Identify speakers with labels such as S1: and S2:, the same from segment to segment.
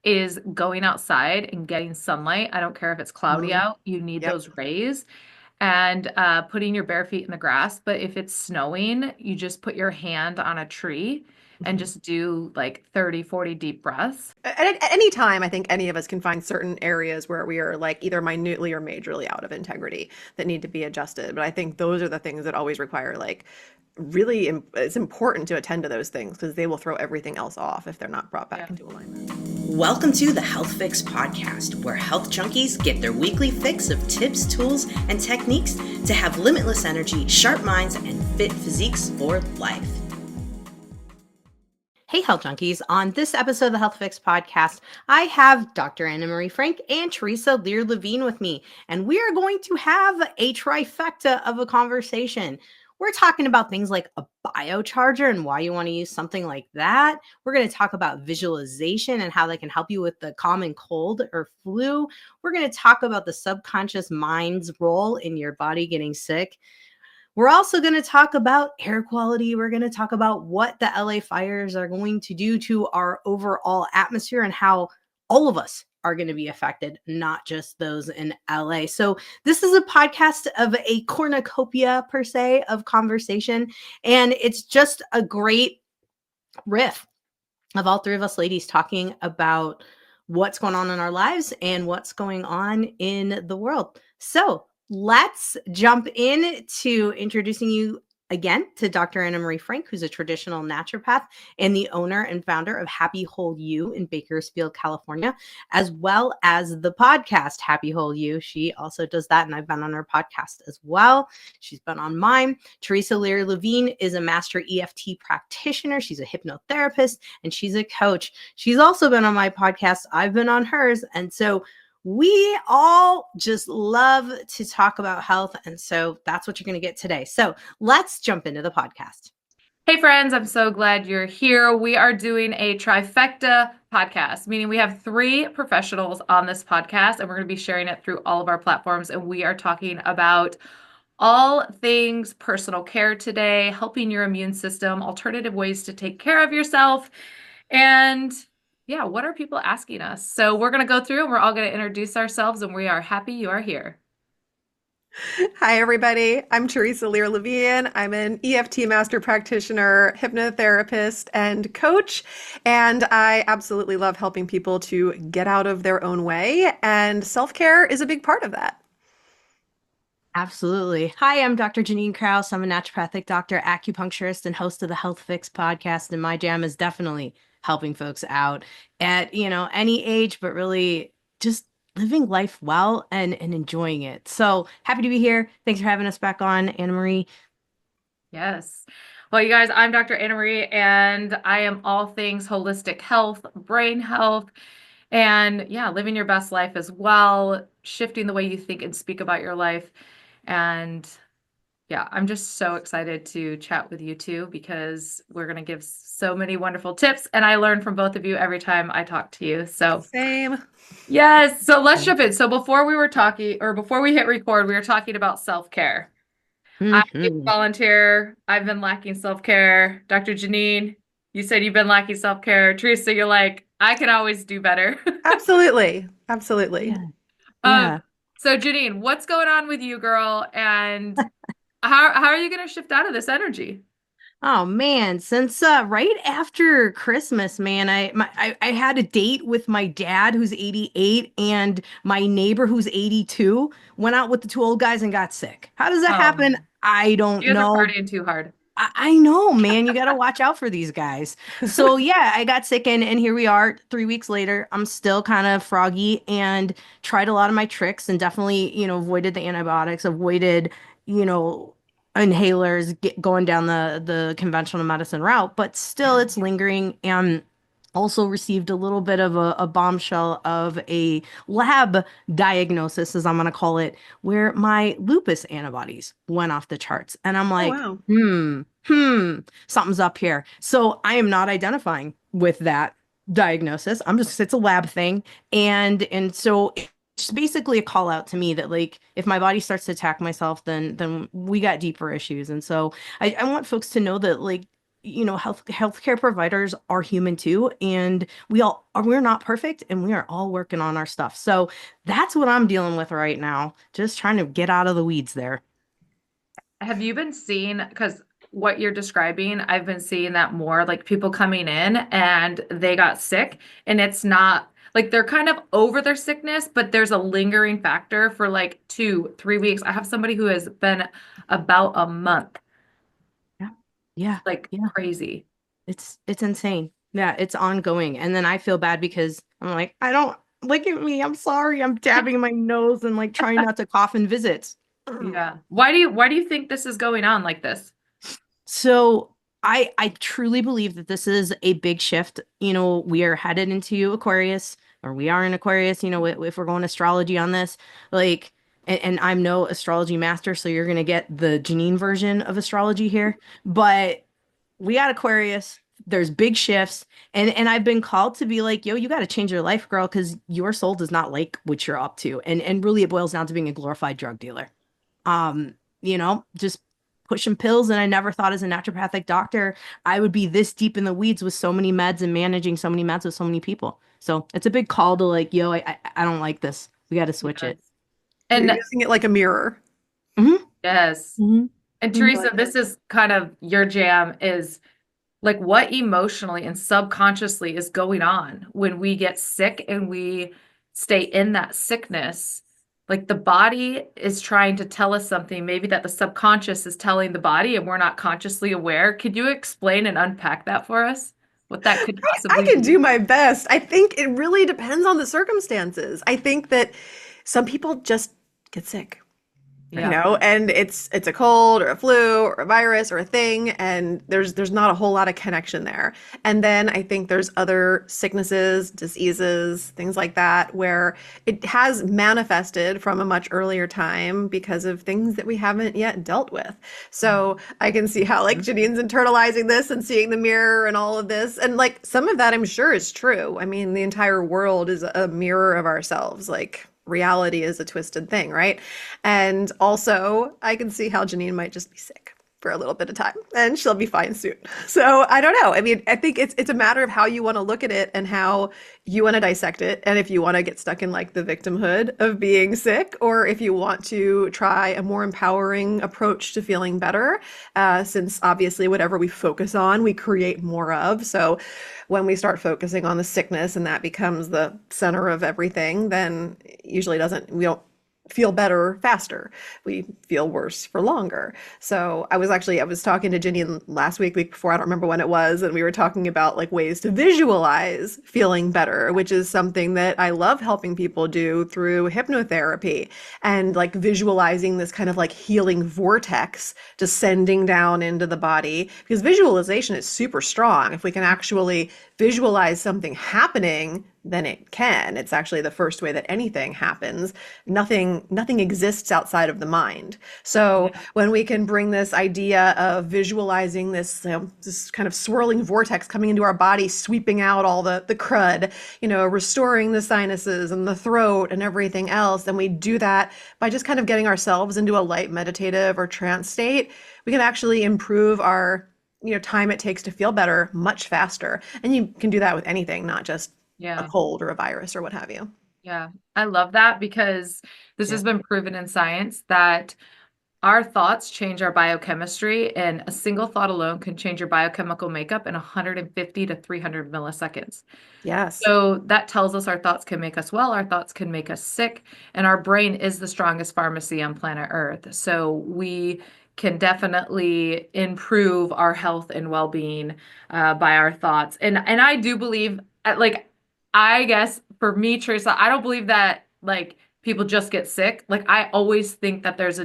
S1: is going outside and getting sunlight. I don't care if it's cloudy
S2: Mm,
S1: out, you need
S2: yep.
S1: those rays. And putting your bare feet in the grass. But if it's snowing, you just put your hand on a tree and
S2: Mhm.
S1: just do like 30, 40 deep breaths.
S2: At any time, I think any of us can find certain areas where we are like either minutely or majorly out of integrity that need to be adjusted. But I think those are the things that always require like it's important to attend to those things because they will throw everything else off if they're not brought back
S1: Yeah.
S2: into alignment.
S3: Welcome to the Health Fix podcast, where health junkies get their weekly fix of tips, tools, and techniques to have limitless energy, sharp minds, and fit physiques for life. Hey, health junkies. On this episode of the Health Fix podcast, I have Dr. Anna Marie Frank and Theresa Lear Levine with me, and we are going to have a trifecta of a conversation. We're talking about things like a biocharger and why you want to use something like that. We're going to talk about visualization and how they can help you with the common cold or flu. We're going to talk about the subconscious mind's role in your body getting sick. We're also going to talk about air quality. We're going to talk about what the LA fires are going to do to our overall atmosphere and how all of us are going to be affected, not just those in LA. So, this is a podcast of a cornucopia, per se, of conversation. And it's just a great riff of all three of us ladies talking about what's going on in our lives and what's going on in the world. So let's jump in to introducing you again to Dr. Anna Marie Frank, who's a traditional naturopath and the owner and founder of Happy Whole You in Bakersfield, California, as well as the podcast Happy Whole You. She also does that, and I've been on her podcast as well. She's been on mine. Theresa Lear Levine is a master EFT practitioner. She's a hypnotherapist and she's a coach. She's also been on my podcast. I've been on hers. And so we all just love to talk about health. And so that's what you're going to get today. So let's jump into the podcast.
S1: Hey, friends, I'm so glad you're here. We are doing a trifecta podcast, meaning we have three professionals on this podcast, and we're going to be sharing it through all of our platforms. And we are talking about all things personal care today, helping your immune system, alternative ways to take care of yourself. And yeah, what are people asking us? So we're going to go through and we're all going to introduce ourselves, and we are happy you are here.
S2: Hi, everybody. I'm Theresa Lear Levine. I'm an EFT master practitioner, hypnotherapist, and coach. And I absolutely love helping people to get out of their own way. And self-care is a big part of that.
S3: Absolutely. Hi, I'm Dr. Jannine Krause. I'm a naturopathic doctor, acupuncturist, and host of the Health Fix podcast. And my jam is definitely helping folks out at, any age, but really just living life well and enjoying it. So happy to be here. Thanks for having us back on, Anna Marie.
S1: Yes. Well, you guys, I'm Dr. Anna Marie, and I am all things holistic health, brain health, and yeah, living your best life as well, shifting the way you think and speak about your life. And yeah, I'm just so excited to chat with you too because we're going to give so many wonderful tips, and I learn from both of you every time I talk to you. So,
S2: Same.
S1: yes, so let's jump in. So, before we were talking, or before we hit record, we were talking about self-care. I'm a
S3: Mm-hmm.
S1: volunteer. I've been lacking self-care. Dr. Jannine, you said you've been lacking self-care. Teresa, you're like, I can always do better.
S2: Absolutely. Absolutely.
S3: Yeah.
S1: Um,
S3: Yeah.
S1: so Jannine, what's going on with you, girl? And how are you going to shift out of this energy?
S3: Oh man, since right after Christmas, man, I had a date with my dad who's 88 and my neighbor who's 82, went out with the two old guys and got sick. How does that
S1: Oh
S3: happen?
S1: man,
S3: I don't
S1: you guys are
S3: know.
S1: partying too hard.
S3: I know, man. You got to watch out for these guys. So yeah, I got sick and here we are 3 weeks later. I'm still kind of froggy and tried a lot of my tricks and definitely, avoided the antibiotics, avoided, you know, inhalers, going down the conventional medicine route, but still
S2: Yeah.
S3: it's lingering and also received a little bit of a bombshell of a lab diagnosis, as I'm going to call it, where my lupus antibodies went off the charts. And I'm
S2: Oh,
S3: like,
S2: wow.
S3: something's up here. So I am not identifying with that diagnosis. It's a lab thing. And so it's basically a call out to me that like if my body starts to attack myself, then we got deeper issues. And so I want folks to know that like healthcare providers are human too, and we're not perfect, and we are all working on our stuff. So that's what I'm dealing with right now, just trying to get out of the weeds there.
S1: Have you been seeing, because what you're describing, I've been seeing that more, like people coming in and they got sick, and it's not like they're kind of over their sickness, but there's a lingering factor for like 2, 3 weeks. I have somebody who has been about a month,
S3: Yeah. Yeah.
S1: like
S3: Yeah.
S1: crazy.
S3: It's insane. Yeah, it's ongoing. And then I feel bad because I'm like, I don't look at me. I'm sorry. I'm dabbing my nose and like trying not to cough in visits.
S1: Yeah. Why do you think this is going on like this?
S3: So I truly believe that this is a big shift. We are headed into Aquarius, or we are in Aquarius, if we're going astrology on this, like, and I'm no astrology master, so you're gonna get the Jannine version of astrology here. But we got Aquarius. There's big shifts, and I've been called to be like, yo, you got to change your life, girl, because your soul does not like what you're up to, and really it boils down to being a glorified drug dealer. Just pushing pills. And I never thought as a naturopathic doctor I would be this deep in the weeds with so many meds and managing so many meds with so many people. So it's a big call to like, yo, I don't like this. We got to switch
S1: Yes.
S3: it.
S2: You're
S1: And
S2: using it like a mirror.
S3: Hmm.
S1: yes.
S3: Hmm.
S1: And
S2: I
S1: Teresa,
S2: like it.
S1: this is kind of your jam is like what emotionally and subconsciously is going on when we get sick and we stay in that sickness. Like the body is trying to tell us something, maybe that the subconscious is telling the body and we're not consciously aware. Could you explain and unpack that for us? What that could
S2: I
S1: possibly
S2: can do
S1: be?
S2: my best. I think it really depends on the circumstances. I think that some people just get sick.
S1: Yeah.
S2: And it's a cold or a flu or a virus or a thing, and there's not a whole lot of connection there. And then I think there's other sicknesses, diseases, things like that, where it has manifested from a much earlier time because of things that we haven't yet dealt with. So I can see how like Jannine's internalizing this and seeing the mirror and all of this. And like some of that I'm sure is true. I mean, the entire world is a mirror of ourselves. Like reality is a twisted thing, right? And also, I can see how Jannine might just be sick for a little bit of time and she'll be fine soon. So I don't know. I mean, I think it's a matter of how you want to look at it and how you want to dissect it. And if you want to get stuck in like the victimhood of being sick, or if you want to try a more empowering approach to feeling better, since obviously whatever we focus on, we create more of. So when we start focusing on the sickness and that becomes the center of everything, then usually doesn't, we don't feel better faster. We feel worse for longer. So I was talking to Ginny last week before, I don't remember when it was, and we were talking about like ways to visualize feeling better, which is something that I love helping people do through hypnotherapy, and like visualizing this kind of like healing vortex descending down into the body, because visualization is super strong. If we can actually visualize something happening, then it can. It's actually the first way that anything happens. Nothing exists outside of the mind. So
S1: Yeah.
S2: when we can bring this idea of visualizing this, this kind of swirling vortex coming into our body, sweeping out all the crud, restoring the sinuses and the throat and everything else, and we do that by just kind of getting ourselves into a light meditative or trance state, we can actually improve our time it takes to feel better much faster. And you can do that with anything, not just a
S1: Yeah.
S2: cold or a virus or what have you.
S1: Yeah. I love that because this
S3: Yeah.
S1: has been proven in science that our thoughts change our biochemistry, and a single thought alone can change your biochemical makeup in 150 to 300 milliseconds.
S2: Yes.
S1: So that tells us our thoughts can make us well, our thoughts can make us sick, and our brain is the strongest pharmacy on planet Earth. So we can definitely improve our health and well-being by our thoughts. And I do believe, like, I guess for me, Teresa, I don't believe that like people just get sick. Like I always think that there's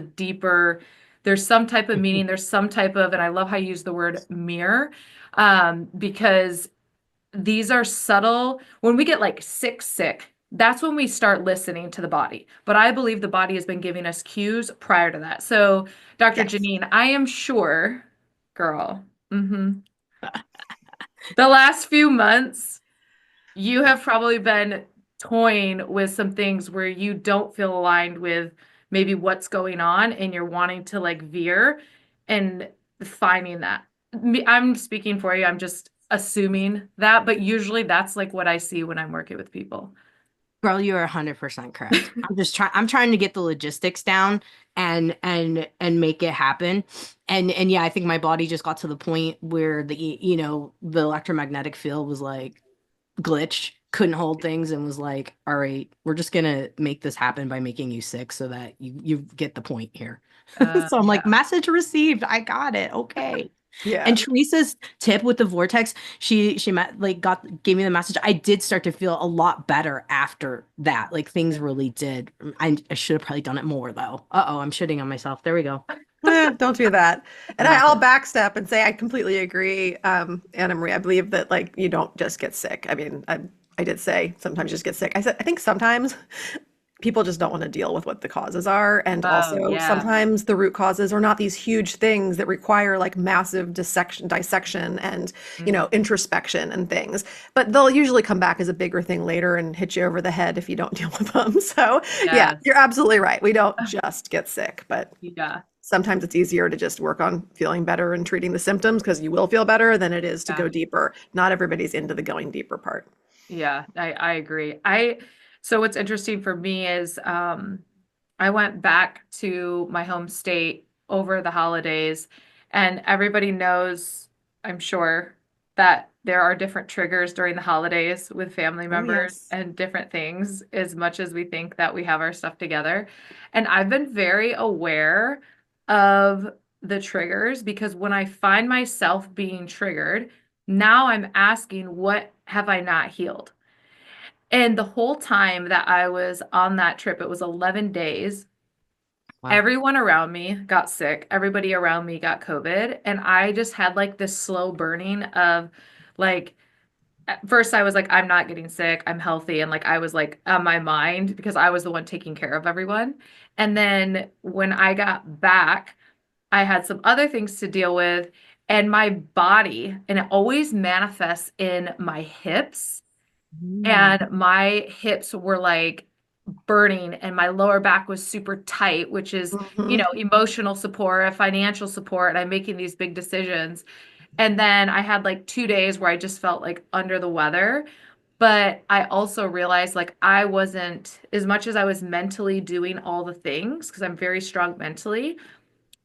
S1: some type of meaning, there's some type of, and I love how you use the word mirror, because these are subtle. When we get like sick, that's when we start listening to the body. But I believe the body has been giving us cues prior to that. So, Dr.
S2: Yes.
S1: Jannine, I am sure, girl, the last few months, you have probably been toying with some things where you don't feel aligned with maybe what's going on and you're wanting to like veer and finding that. I'm speaking for you. I'm just assuming that, but usually that's like what I see when I'm working with people.
S3: Girl, you're 100% correct. I'm trying to get the logistics down and make it happen. And yeah, I think my body just got to the point where the electromagnetic field was like glitch, couldn't hold things, and was like, all right, we're just gonna make this happen by making you sick so that you get the point here. So I'm like,
S1: Yeah.
S3: message received. I got it. Okay.
S2: Yeah.
S3: And Teresa's tip with the vortex, she met, like, gave me the message. I did start to feel a lot better after that. Like things really did. I should have probably done it more though. Uh-oh, I'm shitting on myself. There we go.
S2: Don't do that. And I'll
S3: Method.
S2: backstep and say I completely agree, Anna Marie. I believe that like you don't just get sick. I mean, I did say sometimes you just get sick. I said I think sometimes people just don't want to deal with what the causes are, and
S1: Oh,
S2: also
S1: yeah.
S2: sometimes the root causes are not these huge things that require like massive dissection and
S1: Mhm.
S2: introspection and things. But they'll usually come back as a bigger thing later and hit you over the head if you don't deal with them. So yeah,
S1: Yes.
S2: you're absolutely right. We don't just get sick, but
S1: Yeah.
S2: sometimes it's easier to just work on feeling better and treating the symptoms because you will feel better than it is to
S1: Yeah.
S2: go deeper. Not everybody's into the going deeper part.
S1: Yeah, I agree. So what's interesting for me is I went back to my home state over the holidays, and everybody knows, I'm sure, that there are different triggers during the holidays with family
S2: Oh,
S1: members
S2: yes.
S1: and different things, as much as we think that we have our stuff together. And I've been very aware of the triggers because when I find myself being triggered, now I'm asking, what have I not healed? And the whole time that I was on that trip, it was 11 days.
S3: Wow.
S1: Everyone around me got sick. Everybody around me got COVID. And I just had like this slow burning of like, at first I was like, I'm not getting sick. I'm healthy. And like, I was like on my mind because I was the one taking care of everyone. And then when I got back, I had some other things to deal with. And my body, and it always manifests in my hips.
S3: Mm.
S1: And my hips were like burning and my lower back was super tight, which is,
S2: Hmm.
S1: emotional support, financial support, and I'm making these big decisions. And then I had like 2 days where I just felt like under the weather. But I also realized like I wasn't, as much as I was mentally doing all the things, because I'm very strong mentally,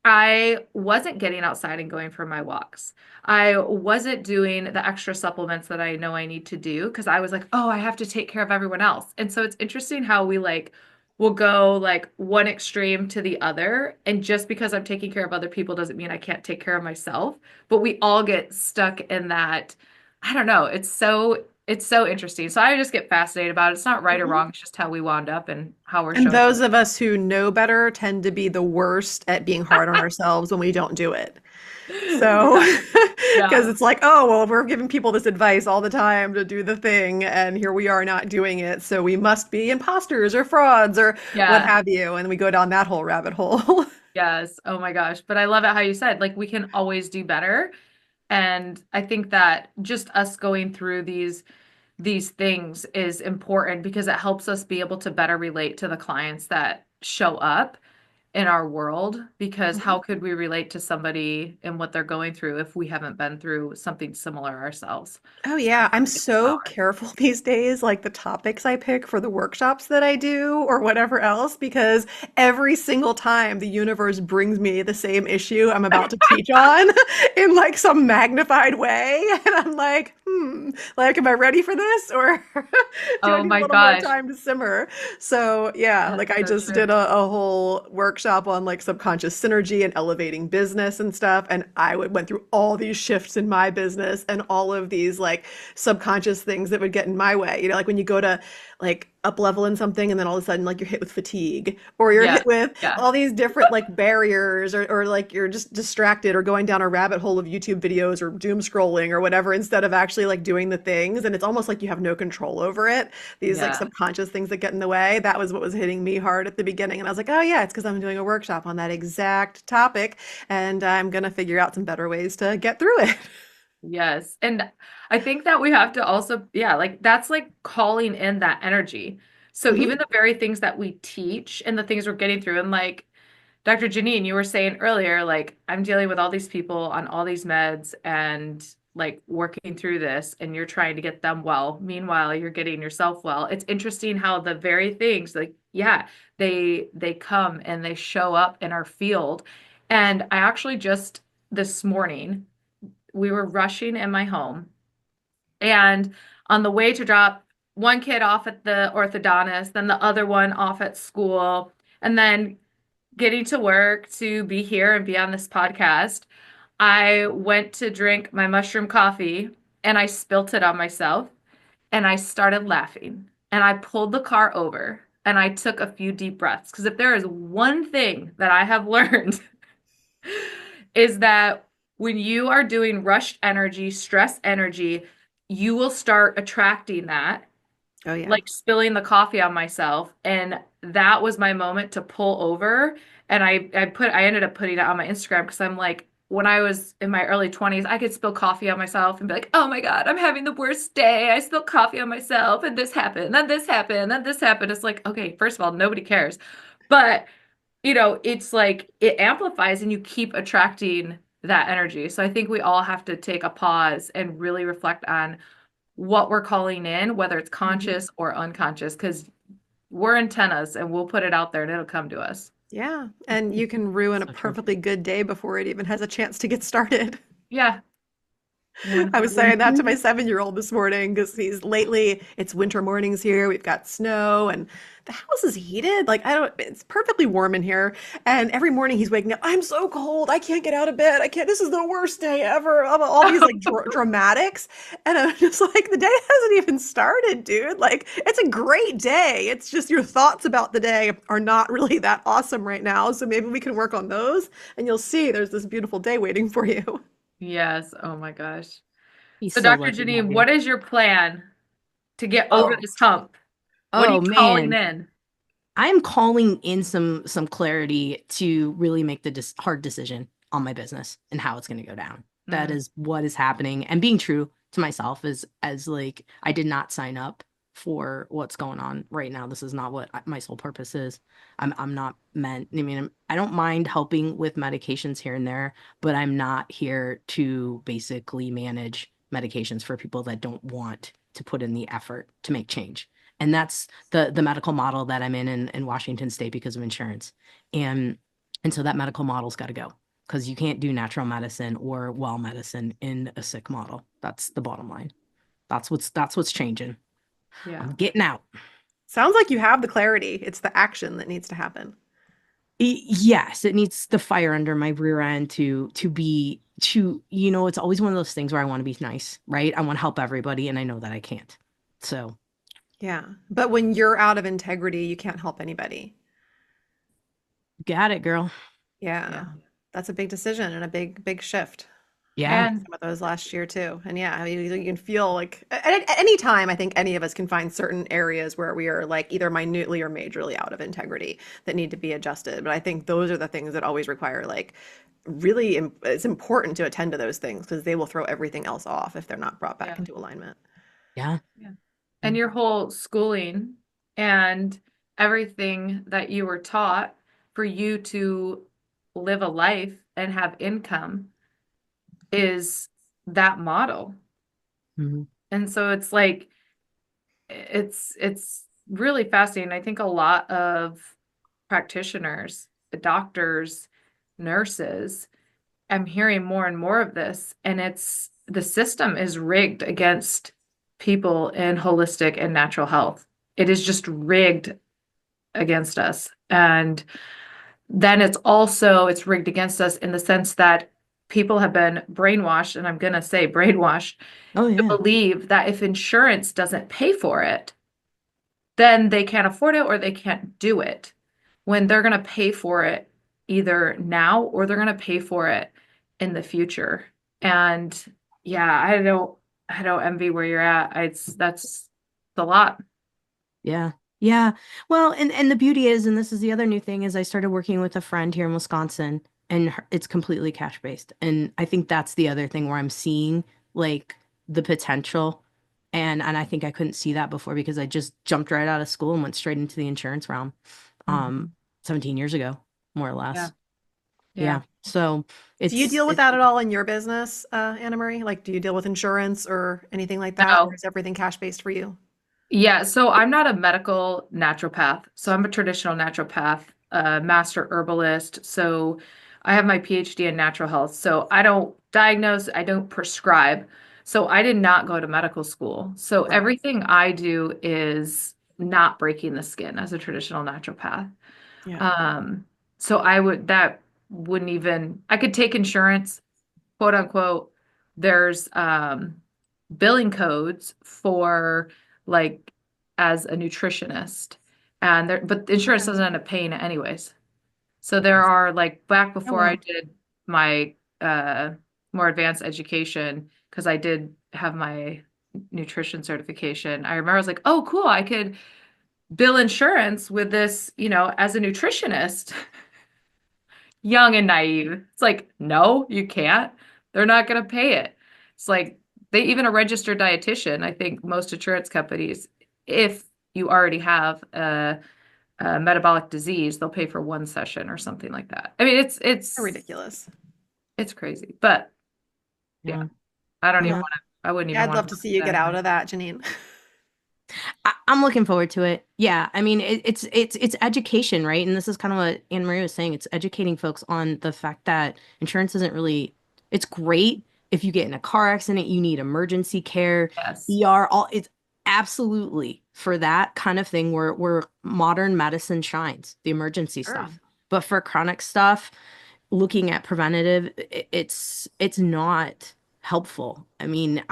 S1: I wasn't getting outside and going for my walks. I wasn't doing the extra supplements that I know I need to do because I was like, oh, I have to take care of everyone else. And so it's interesting how we like will go like one extreme to the other. And just because I'm taking care of other people doesn't mean I can't take care of myself. But we all get stuck in that. I don't know. It's so interesting. So I just get fascinated about it. It's not right or
S2: Hmm.
S1: wrong. It's just how we wound up and how we're
S2: And
S1: showing up.
S2: those of us who know better tend to be the worst at being hard on ourselves when we don't do it. So,
S1: Yeah.
S2: because
S1: Yeah.
S2: it's like, oh, well, we're giving people this advice all the time to do the thing, and here we are not doing it. So we must be imposters or frauds or what
S1: Yeah.
S2: have you. And we go down that whole rabbit hole.
S1: Yes. Oh my gosh. But I love it how you said, like, we can always do better. And I think that just us going through these things is important because it helps us be able to better relate to the clients that show up in our world. Because how could we relate to somebody and what they're going through if we haven't been through something similar ourselves?
S2: Oh yeah, I'm
S1: It's
S2: so
S1: power.
S2: careful these days, like the topics I pick for the workshops that I do or whatever else, because every single time the universe brings me the same issue I'm about to teach on in like some magnified way. And I'm like, like, am I ready for this? Or do I
S1: Oh
S2: need a
S1: my
S2: little more
S1: gosh.
S2: time to simmer? So yeah,
S1: That's
S2: like I
S1: so
S2: just did
S1: true.
S2: a whole workshop on like subconscious synergy and elevating business and stuff. And went through all these shifts in my business and all of these like subconscious things that would get in my way. Like when you go to like up level in something and then all of a sudden like you're hit with fatigue or you're
S1: Yeah.
S2: hit with
S1: Yeah.
S2: all these different like barriers or like you're just distracted or going down a rabbit hole of YouTube videos or doom scrolling or whatever instead of actually like doing the things. And it's almost like you have no control over it. These like
S1: Yeah.
S2: subconscious things that get in the way. That was what was hitting me hard at the beginning. And I was like, oh yeah, it's because I'm doing a workshop on that exact topic and I'm going to figure out some better ways to get through it.
S1: Yes. And I think that we have to also, yeah, like that's like calling in that energy. So
S2: Mhm.
S1: even the very things that we teach and the things we're getting through, and like Dr. Jannine, you were saying earlier, like, I'm dealing with all these people on all these meds and like working through this, and you're trying to get them well. Meanwhile, you're getting yourself well. It's interesting how the very things, like, yeah, they come and they show up in our field. And I actually just this morning, we were rushing in my home, and on the way to drop one kid off at the orthodontist, then the other one off at school, and then getting to work to be here and be on this podcast, I went to drink my mushroom coffee and I spilt it on myself and I started laughing and I pulled the car over and I took a few deep breaths. Because if there is one thing that I have learned is that when you are doing rushed energy, stress energy, you will start attracting that,
S2: Oh yeah.
S1: like spilling the coffee on myself. And that was my moment to pull over. And I ended up putting it on my Instagram because I'm like, when I was in my early 20s, I could spill coffee on myself and be like, oh my God, I'm having the worst day. I spilled coffee on myself and this happened, then this happened, then this happened. It's like, okay, first of all, nobody cares. But it's like it amplifies and you keep attracting that energy. So I think we all have to take a pause and really reflect on what we're calling in, whether it's
S2: Mhm.
S1: conscious or unconscious, because we're antennas and we'll put it out there and it'll come to us.
S2: Yeah. And you can ruin a
S3: So true.
S2: perfectly good day before it even has a chance to get started.
S1: Yeah.
S2: I was saying that to my
S3: 100.
S2: 7-year-old this morning because it's winter mornings here. We've got snow and the house is heated. Like, it's perfectly warm in here. And every morning he's waking up, I'm so cold. I can't get out of bed. I can't, this is the worst day ever. All these like dramatics. And I'm just like, the day hasn't even started, dude. Like, it's a great day. It's just your thoughts about the day are not really that awesome right now. So maybe we can work on those and you'll see there's this beautiful day waiting for you.
S1: Yes. Oh my gosh.
S3: He's
S1: So
S3: so
S1: Dr.
S3: lucky to have
S1: Janine,
S3: you.
S1: what is your plan to get over
S3: Oh,
S1: this hump? What are you
S3: oh
S1: calling
S3: man.
S1: in?
S3: I'm calling in some clarity to really make the hard decision on my business and how it's going to go down. That
S1: Mm,
S3: is what is happening, and being true to myself is as like I did not sign up for what's going on right now. This is not what my sole purpose is. I'm not meant. I mean, I don't mind helping with medications here and there, but I'm not here to basically manage medications for people that don't want to put in the effort to make change. And that's the medical model that I'm in Washington State because of insurance. And and so that medical model's got to go because you can't do natural medicine or well medicine in a sick model. That's the bottom line. That's what's changing.
S1: yeah.
S3: I'm getting out.
S2: Sounds like you have the clarity. It's the action that needs to happen.
S3: Yes, it needs the fire under my rear end to be to it's always one of those things where I want to be nice, right? I want to help everybody and I know that I can't. So,
S2: Yeah. But when you're out of integrity, you can't help anybody.
S3: got it, girl.
S2: Yeah.
S1: Yeah.
S2: That's a big decision and a big shift. I
S3: Yeah.
S2: had
S1: And
S2: some of those last year too. And yeah, you can feel like at any time, I think any of us can find certain areas where we are like either minutely or majorly out of integrity that need to be adjusted. But I think those are the things that always require like really, it's important to attend to those things because they will throw everything else off if they're not brought back
S1: yeah.
S2: into alignment.
S3: Yeah.
S1: Yeah. And your whole schooling and everything that you were taught for you to live a life and have income is that model.
S3: Mhm.
S1: And so it's like it's really fascinating. I think a lot of practitioners, doctors, nurses, I'm hearing more and more of this, and it's the system is rigged against people in holistic and natural health. It is just rigged against us. And then it's rigged against us in the sense that people have been brainwashed, and I'm going to say brainwashed,
S3: Oh
S1: to
S3: yeah.
S1: believe that if insurance doesn't pay for it, then they can't afford it or they can't do it when they're going to pay for it either now or they're going to pay for it in the future. And yeah, I don't envy where you're at. That's a lot.
S3: Yeah. Yeah. Well, and the beauty is, and this is the other new thing, is I started working with a friend here in Wisconsin, and it's completely cash based. And I think that's the other thing where I'm seeing like the potential. And I think I couldn't see that before because I just jumped right out of school and went straight into the insurance realm
S1: Mhm.
S3: 17 years ago more or
S1: Yeah.
S3: less.
S1: Yeah.
S3: Yeah. So
S2: Do you
S3: it's
S2: deal with that at all in your business, Anna Marie? Like, do you deal with insurance or anything like that, or
S1: No.
S2: is everything cash-based for you?
S1: Yeah, so I'm not a medical naturopath. So I'm a traditional naturopath, master herbalist. So I have my PhD in natural health. So I don't diagnose, I don't prescribe. So I did not go to medical school. So
S2: Right.
S1: everything I do is not breaking the skin as a traditional naturopath.
S2: Yeah.
S1: Um, so that wouldn't even, I could take insurance, quote unquote. There's billing codes for like as a nutritionist, and there, but insurance
S2: Okay.
S1: doesn't end up paying it anyways. So there are like back
S2: Oh,
S1: before I
S2: wow.
S1: did my more advanced education, because I did have my nutrition certification. I remember I was like, oh, cool, I could bill insurance with this, as a nutritionist. Young and naive. It's like, no, you can't. They're not going to pay it. It's like they even a registered dietitian. I think most insurance companies, if you already have a metabolic disease, they'll pay for one session or something like that. I mean,
S2: Ridiculous.
S1: it's crazy, but yeah,
S3: yeah.
S1: I don't even
S3: Yeah.
S1: want to. I wouldn't
S2: Yeah,
S1: even
S2: I'd
S1: want
S2: love
S1: to
S2: to
S1: work
S2: see
S1: with
S2: you
S1: that
S2: get out
S1: anyway.
S2: of that, Jannine.
S3: I'm looking forward to it. Yeah, I mean, it's education, right? And this is kind of what Anne Marie was saying. It's educating folks on the fact that insurance isn't really. It's great if you get in a car accident, you need emergency care,
S1: Yes.
S3: ER. All it's absolutely for that kind of thing where modern medicine shines, the emergency
S2: Sure.
S3: stuff. But for chronic stuff, looking at preventative, it's not helpful. I mean,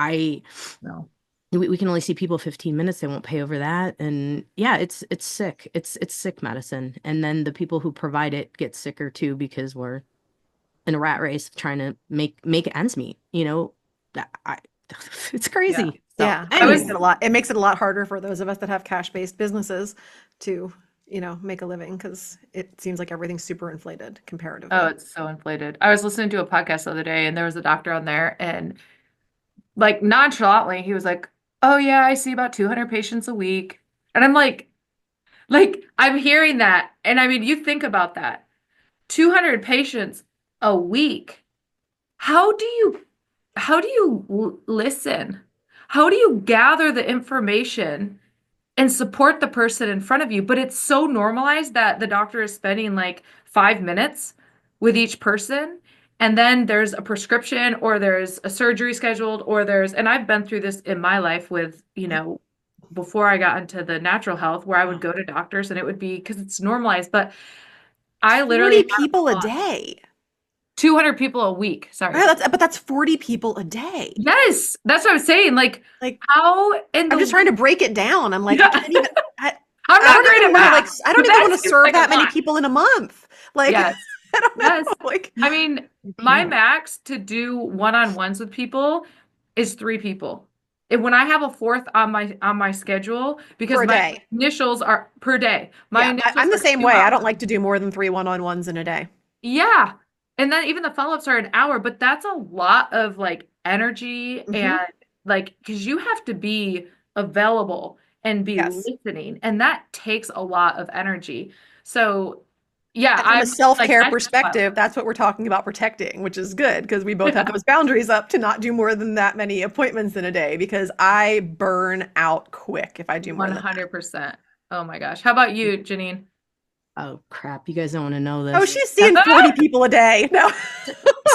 S1: No.
S3: we can only see people 15 minutes, they won't pay over that, and yeah, it's sick, it's sick medicine, and then the people who provide it get sicker too because we're in a rat race trying to make ends meet, that I it's
S1: Yeah.
S3: crazy. So
S2: Yeah,
S1: I
S2: it makes
S1: was
S2: it a lot. It makes it a lot harder for those of us that have cash-based businesses to, make a living because it seems like everything's super inflated
S1: Oh,
S2: comparatively.
S1: it's so inflated. I was listening to a podcast the other day and there was a doctor on there and like nonchalantly he was like, "Oh yeah, I see about 200 patients a week." And I'm like I'm hearing that and I mean, you think about that. 200 patients a week. How do you listen? How do you gather the information and support the person in front of you? But it's so normalized that the doctor is spending like 5 minutes with each person. And then there's a prescription or there's a surgery scheduled or and I've been through this in my life with, before I got into the natural health where I would
S2: Wow.
S1: go to doctors and it would be because it's normalized. But I literally
S2: 40
S1: had a
S2: people a
S1: thought,
S2: day.
S1: 200 people a week.
S2: Right,
S1: Sorry.
S2: but that's 40 people a day.
S1: Yes, that's what I'm saying. Like,
S2: Like,
S1: how in
S2: I'm just
S1: the
S2: trying to break it down. I'm like, I
S1: yeah,
S2: can't even
S1: I'm
S2: I
S1: not
S2: don't
S1: great
S2: even
S1: at
S2: want to
S1: math,
S2: I don't
S1: but
S2: even
S1: that
S2: want to
S1: seems
S2: serve
S1: like a
S2: that many
S1: lot.
S2: people in a month. Like,
S1: Yes,
S2: I don't know.
S1: yes.
S2: Like,
S1: I mean,
S3: you
S1: my
S3: can't.
S1: max to do one-on-ones with people is 3 people. And when I have a fourth on my schedule,
S2: for
S1: because
S2: a
S1: my
S2: day.
S1: initials are per day, my
S2: Yeah,
S1: initials
S2: I'm the
S1: are
S2: same
S1: two
S2: way. I don't
S1: hours.
S2: like to do more than three one-on-ones in a day.
S1: Yeah. And then even the follow-ups are an hour, but that's a lot of like energy
S2: Hmm.
S1: and like because you have to be available and be
S2: Yes.
S1: listening, and that takes a lot of energy. So yeah,
S2: And from a
S1: I'm just like
S2: self-care
S1: that's just wild.
S2: perspective, that's what we're talking about protecting, which is good because we both have
S1: Yeah,
S2: those boundaries up to not do more than that many appointments in a day because I burn out quick if I do more than that.
S1: 100%. Oh my gosh. How about you, Jannine?
S3: Oh crap, you guys don't want to know
S2: Oh,
S3: this.
S2: she's seeing 40 people a day. No.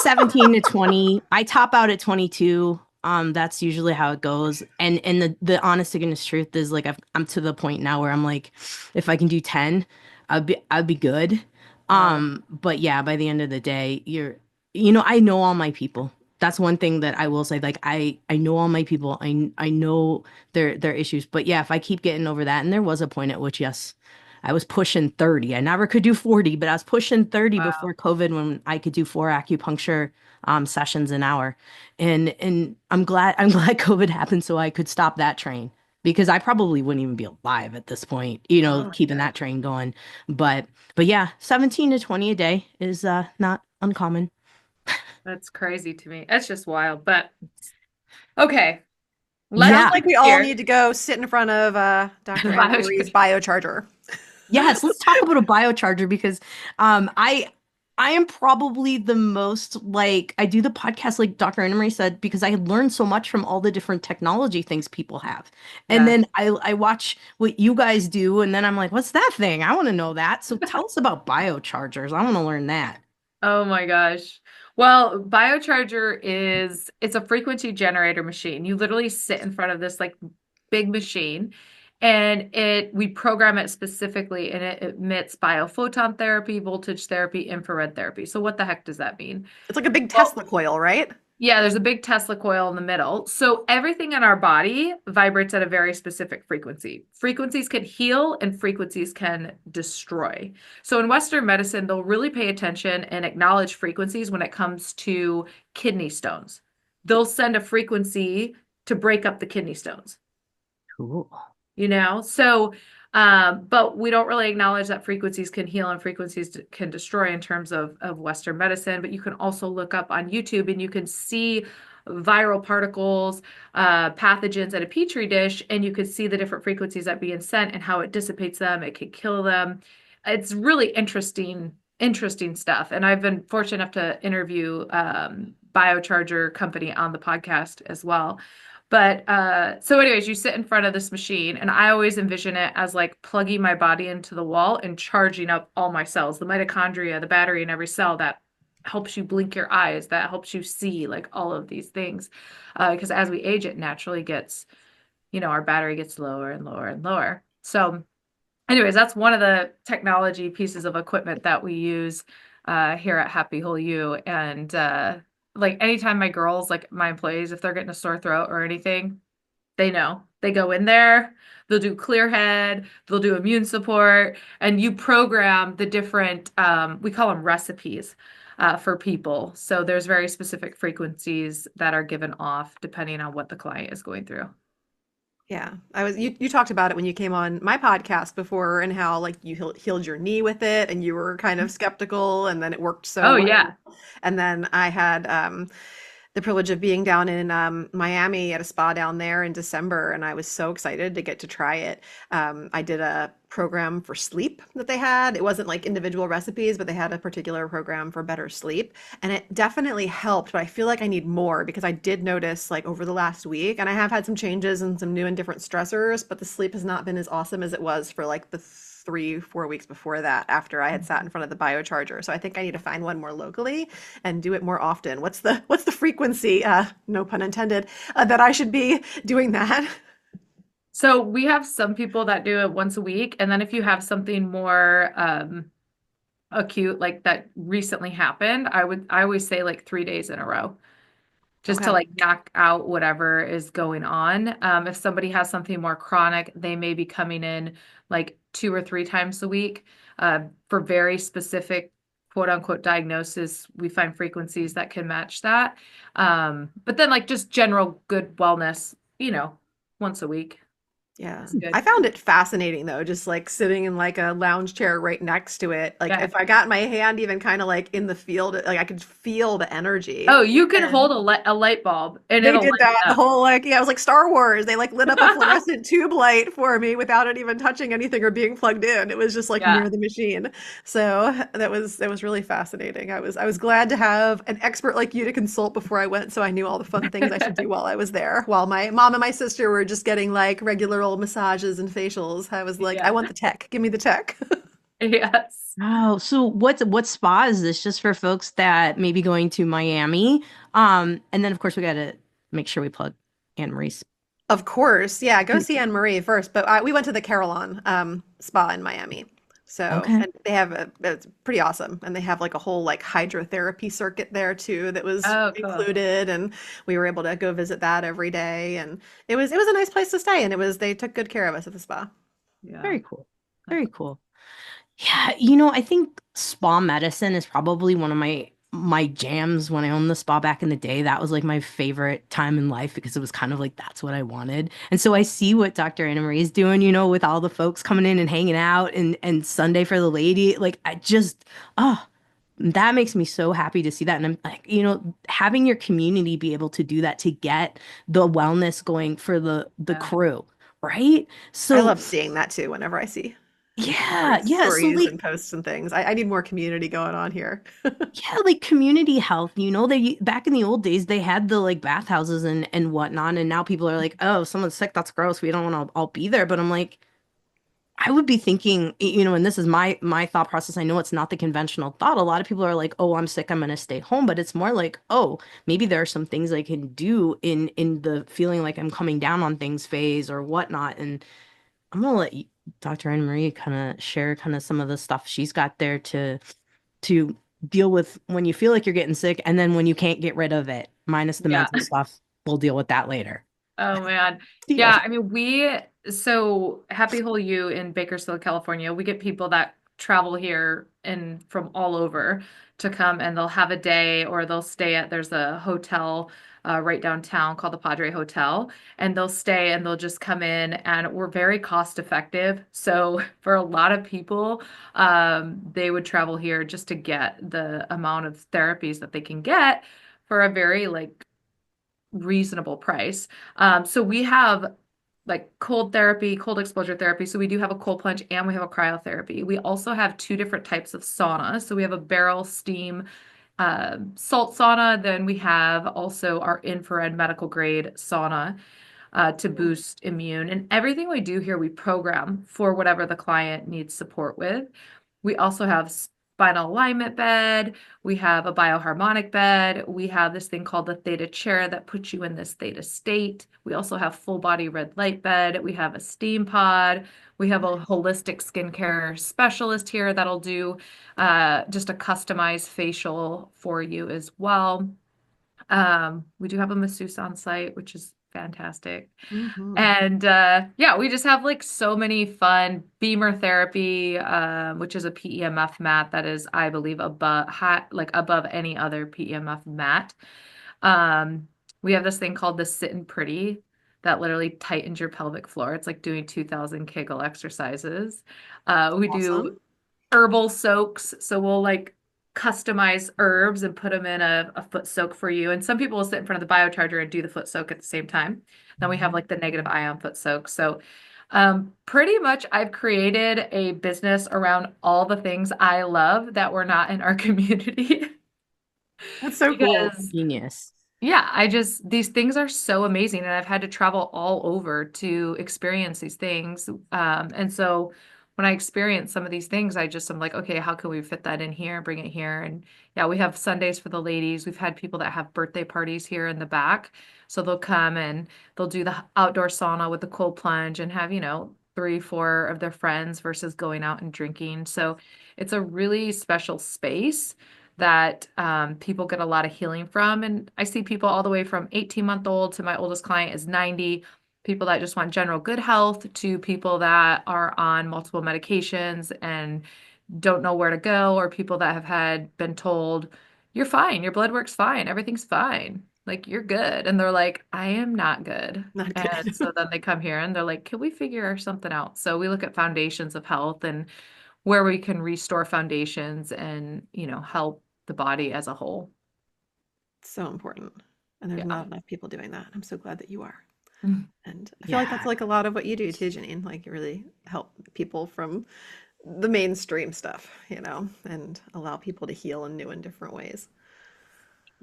S3: 17 to 20. I top out at 22. That's usually how it goes. And the honest to goodness truth is like I'm to the point now where I'm like, if I can do 10, I'd be good.
S1: Wow.
S3: But yeah, by the end of the day, I know all my people. That's one thing that I will say. Like I know all my people. I know their issues. But yeah, if I keep getting over that, and there was a point at which yes, I was pushing 30. I never could do 40, but I was pushing 30
S1: Wow.
S3: before COVID when I could do 4 acupuncture sessions an hour. And I'm glad COVID happened so I could stop that train because I probably wouldn't even be alive at this point,
S2: Oh my
S3: keeping
S2: God.
S3: that train going. But yeah, 17 to 20 a day is not uncommon.
S1: That's crazy to me. That's just wild. But okay, let's
S2: Sounds
S3: Yeah.
S2: like
S1: shift
S2: we all
S1: gears.
S2: need to go sit in front of Dr. Anna Marie's
S1: Biochar-
S2: biocharger.
S3: Yes, let's talk about a biocharger because I am probably the most like I do the podcast like Dr. Anna Marie said because I learned so much from all the different technology things people have. And
S1: Yeah.
S3: then I watch what you guys do and then I'm like, what's that thing? I want to know that. So tell us about biochargers. I want to learn that.
S1: Oh my gosh. Well, biocharger it's a frequency generator machine. You literally sit in front of this like big machine and it we program it specifically and it emits biophoton therapy, voltage therapy, infrared therapy. So what the heck does that mean?
S2: It's like a big
S1: Well,
S2: Tesla coil, right?
S1: yeah, there's a big Tesla coil in the middle. So everything in our body vibrates at a very specific frequency. Frequencies can heal and frequencies can destroy. So in Western medicine, they'll really pay attention and acknowledge frequencies when it comes to kidney stones. They'll send a frequency to break up the kidney stones.
S3: Cool.
S1: So but we don't really acknowledge that frequencies can heal and frequencies can destroy in terms of Western medicine. But you can also look up on YouTube and you can see viral particles, pathogens at a petri dish, and you can see the different frequencies that being sent and how it dissipates them. It can kill them. It's really interesting stuff. And I've been fortunate enough to interview biocharger company on the podcast as well. But so anyways, you sit in front of this machine and I always envision it as like plugging my body into the wall and charging up all my cells, the mitochondria, the battery in every cell that helps you blink your eyes, that helps you see like all of these things. Because as we age, it naturally gets, our battery gets lower and lower and lower. So anyways, that's one of the technology pieces of equipment that we use here at Happy Whole You. And like anytime my girls, like my employees, if they're getting a sore throat or anything, they know. They go in there, they'll do clear head, they'll do immune support, and you program the different, we call them recipes for people. So there's very specific frequencies that are given off depending on what the client is going through.
S2: Yeah, you talked about it when you came on my podcast before and how like you healed your knee with it and you were kind of skeptical and then it worked so
S1: Oh,
S2: well.
S1: yeah.
S2: And then I had the privilege of being down in Miami at a spa down there in December, and I was so excited to get to try it. I did a program for sleep that they had. It wasn't like individual recipes, but they had a particular program for better sleep, and it definitely helped. But I feel like I need more because I did notice like over the last week, and I have had some changes and some new and different stressors, but the sleep has not been as awesome as it was for like the 3, 4 weeks before that after I had sat in front of the biocharger. So I think I need to find one more locally and do it more often. What's the frequency, no pun intended, that I should be doing that?
S1: So we have some people that do it once a week, and then if you have something more acute like that recently happened, I always say like 3 days in a row, just to
S2: Okay.
S1: like knock out whatever is going on. If somebody has something more chronic, they may be coming in like 2 or 3 times a week for very specific quote unquote diagnosis. We find frequencies that can match that. But then like just general good wellness, once a week
S2: Yeah.
S1: is good.
S2: I found it fascinating though, just like sitting in like a lounge chair right next to it. Like
S1: Yeah.
S2: if I got my hand even kind of like in the field, like I could feel the energy.
S1: Oh, you can
S2: And
S1: hold a light bulb and
S2: they
S1: it'll
S2: did
S1: light
S2: that the
S1: up.
S2: whole like yeah, it was like Star Wars. They like lit up a fluorescent tube light for me without it even touching anything or being plugged in. It was just like
S1: Yeah.
S2: near the machine. So that was really fascinating. I was glad to have an expert like you to consult before I went, so I knew all the fun things I should do while I was there. While my mom and my sister were just getting like regular old massages and facials, I was like, I
S1: Yeah.
S2: want the tech. Give me the tech.
S1: Yes.
S3: Oh, so what spa is this just for folks that may be going to Miami? And then of course we got to make sure we plug Anne Marie's.
S2: Of course, yeah. Go see Anne Marie first, but we went to the Carillon spa in Miami. So,
S3: Okay.
S2: and it's pretty awesome, and they have like a whole like hydrotherapy circuit there too that was
S1: Oh, cool.
S2: included, and we were able to go visit that every day, and it was a nice place to stay, and they took good care of us at the spa.
S1: Yeah.
S3: Very cool. Very cool. Yeah, I think spa medicine is probably one of my jams when I owned the spa back in the day. That was like my favorite time in life because it was kind of like that's what I wanted. And so I see what Dr. Anna Marie is doing, with all the folks coming in and hanging out and Sunday for the lady. Like I just that makes me so happy to see that. And I'm like, having your community be able to do that to get the wellness going for the
S1: Yeah.
S3: crew, right?
S2: I
S3: So
S2: love seeing that too whenever I see.
S3: Yeah,
S2: like
S3: yeah. So
S2: stories
S3: like
S2: and posts and things. I need more community going on here.
S3: yeah, like community health, they back in the old days they had the like bathhouses and whatnot, and now people are like, oh, if someone's sick, that's gross. We don't want to all be there. But I'm like, I would be thinking, and this is my thought process. I know it's not the conventional thought. A lot of people are like, oh, I'm sick, I'm gonna stay home. But it's more like, oh, maybe there are some things I can do in the feeling like I'm coming down on things phase or whatnot. And I'm gonna let Dr. Anne Marie kind of share kind of some of the stuff she's got there to deal with when you feel like you're getting sick and then when you can't get rid of it, minus the
S1: Yeah.
S3: mental stuff. We'll deal with that later.
S1: Oh man.
S3: Deal.
S1: Yeah, I mean so Happy Hole U in Bakersfield, California, we get people that travel here and from all over to come and they'll have a day or they'll stay at there's a hotel right downtown called the Padre Hotel and they'll stay and they'll just come in and we're very cost effective. So for a lot of people, they would travel here just to get the amount of therapies that they can get for a very like reasonable price. So we have like cold therapy, cold exposure therapy. So we do have a cold plunge and we have a cryotherapy. We also have two different types of sauna. So we have a barrel steam salt sauna. Then we have also our infrared medical grade sauna to boost immune. And everything we do here, we program for whatever the client needs support with. We also have spinal alignment bed. We have a bioharmonic bed. We have this thing called the theta chair that puts you in this theta state. We also have full body red light bed. We have a steam pod. We have a holistic skincare specialist here that'll do just a customized facial for you as well. We do have a masseuse on site, which is fantastic.
S2: Hmm.
S1: And yeah, we just have like so many fun Beamer therapy, which is a PEMF mat that is, I believe, above high, like above any other PEMF mat. Um, we have this thing called the Sit and Pretty that literally tightens your pelvic floor. It's like doing 2,000 Kegel exercises. We do
S2: Awesome.
S1: herbal soaks. So we'll like customize herbs and put them in a foot soak for you. And some people will sit in front of the biocharger and do the foot soak at the same time. Then we have like the negative ion foot soak. So pretty much I've created a business around all the things I love that were not in our community
S2: That's so cool.
S1: because
S3: Genius.
S1: yeah, these things are so amazing, and I've had to travel all over to experience these things. And so when I experience some of these things, I'm like, okay, how can we fit that in here, bring it here? And yeah, we have Sundays for the ladies. We've had people that have birthday parties here in the back. So they'll come and they'll do the outdoor sauna with the cold plunge and have, 3, 4 of their friends versus going out and drinking. So it's a really special space that people get a lot of healing from. And I see people all the way from 18-month-old to my oldest client is 90, people that just want general good health to people that are on multiple medications and don't know where to go, or people that have been told, you're fine, your blood work's fine, everything's fine. Like you're good. And they're like, I am not good.
S2: Not
S1: And
S2: good.
S1: so then they come here and they're like, can we figure something out? So we look at foundations of health and where we can restore foundations and, help the body as a whole.
S2: So important. And there's
S1: Yeah.
S2: not enough people doing that. I'm so glad that you are.
S1: Mm.
S2: And I feel like that's
S3: Yeah.
S2: like a lot of what you do too, Jannine. Like you really help people from the mainstream stuff, and allow people to heal in new and different ways.